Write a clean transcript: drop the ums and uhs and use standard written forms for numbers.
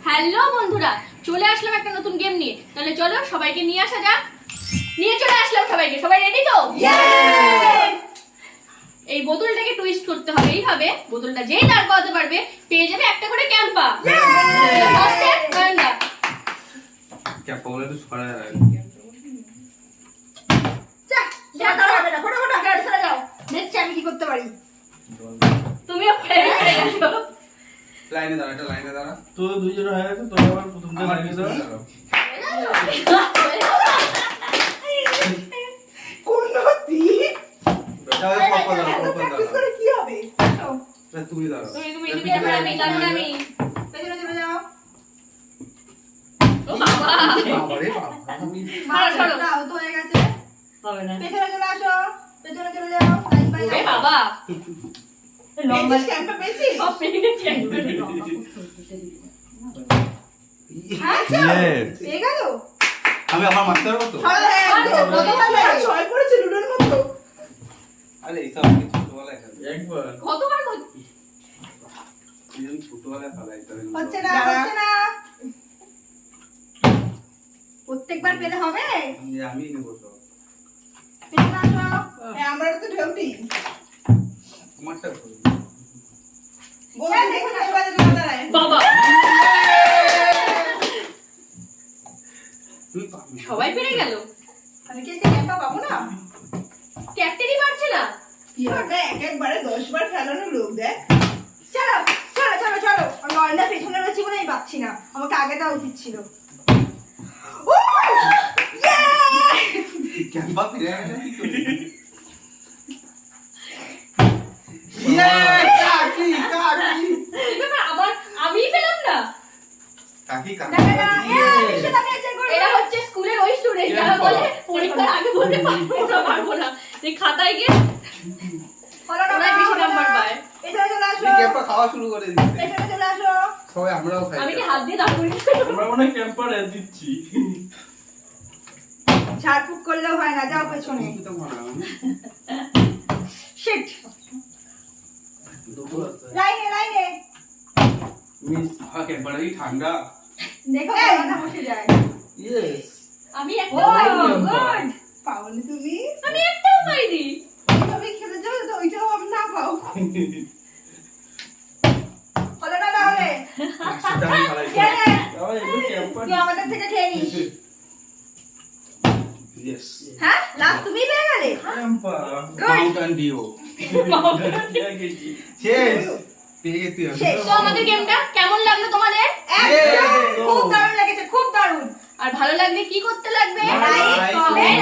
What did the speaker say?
Hello বন্ধুরা, চলে আসলাম একটা নতুন গেম নিয়ে। তাহলে চলো সবাইকে নিয়ে আসা যাক। নিয়ে চলে আসলাম সবাইকে। সবাই রেডি তো? এই বোতলটাকে টুইস্ট করতে হবে এইভাবে। বোতলটা যেই দাঁড় করাতে পারবে পেয়ে যাবে একটা করে ক্যাম্পা। ক্যাম্পা বলে তো ছড়া যায়। আমি কি করতে পারি? তুমিও প্রেমে পড়ে গেছো। লাইনে দাঁড়া, এটা লাইনে দাঁড়া। তো দুইজন হয়ে গেছে, তো আবার প্রথমটা আমার লাগিয়ে পিছনে দাও। দাঁড়াও। তাহলে কপা দাঁড়াও, কপা দাঁড়াও। কি হবে? তুমি দাঁড়াও। তুমি তারপর আমি। পেছনে চলে যাও। ও বাবা, বাবারে বাবা। সরো। দাও তো হয়ে গেছে। হবে না। পেছনে চলে আসো। পেছনে চলে যাও। লাইন বাই ওরে লাইন। বাবা, পেয়েছিস ক্যাম্পে পেয়েছিস? সব পেয়ে গেছি একবারে। হ্যাঁ, Yes. পেয়ে গেল? আমি আবার মারতে পারবো তো? ছয় পড়েছে লুডোর মতো। আরে এইসব কি ছোটবেলায় খেলে? একবার কতবার করছি? আমি ছোটবেলায় খেলাই তাহলে। হচ্ছে না, হচ্ছে না। প্রত্যেকবার পেলে হবে? আমি নেবো তো। পেছনে আসো। আমরা তো ঢেউটি। তোমারটা করো। দেখুন এবার তোমার দাঁড়ায়। বাবা, তুমি পারবে। সবাই পেরে গেল। আমি কি আজকে ক্যাম্পা পাবো না? ক্যাপ্টেনই পারছে না। কি হবে? একবারে 10 বার ফেলানো লোক দেখ। চলো চলো চলো চলো। আমি অন্যা পেছনে রয়েছি বলে আমি পাচ্ছি না। আমাকে আগে দেওয়া উচিত ছিল। ক্যাম্পা ফিরে গেছে কি করবি? কাকি কাকি এই ব্যাপার, আমিই পেলাম না। কাকি কাকি। এরা হচ্ছে স্কুলের ওই স্টুডেন্ট যারা বলে পরীক্ষার আগে বলতে পারবো না। এই খাতায় গিয়ে ওরাই বেশি নাম্বার পায়। পেছনে চলে আসো। এই ক্যাম্পা খাওয়া শুরু করে দিচ্ছে। পেছনে চলে আসো। সবাই আমরাও খাই। আমি কি হাত দিয়ে দাঁড় করিয়ে আমরা মনে হয় ক্যাম্পার দিচ্ছি। ঝাড়ফুঁক করলেও হয় না, যাও পেছনে। কি তো মারা আমি? শিট। দুটো আছে। লাইনে লাইনে। মিস। ক্যাম্পাটা কি ঠান্ডা? দেখো না বসে যায়। ইয়েস। আমি ও একটা পাইনি। গুড। পাওনি তুমি? আমি একটাও পাইনি। তুমি খেলে যাও তো ওইটাও আমি না পাও। হলো না তাহলে? সেটা আমি খালাই। খেয়ে নে। আবার এগুলো ক্যাম্পার। তুই আমাদের থেকে খেয়ে নিস। ইয়েস। হ্যাঁ, লাস্ট তুমি পেয়ে গেলে। ক্যাম্পার। Mountain Dew. গেছি। শেষ। পেয়ে গেছি আমি। শেষ। তো আমাদের গেমটা কেমন লাগলো তোমাদের? একদম খুব দারুণ লেগেছে, খুব দারুণ। আর ভালো লাগলে কি করতে লাগবে? Like, comment,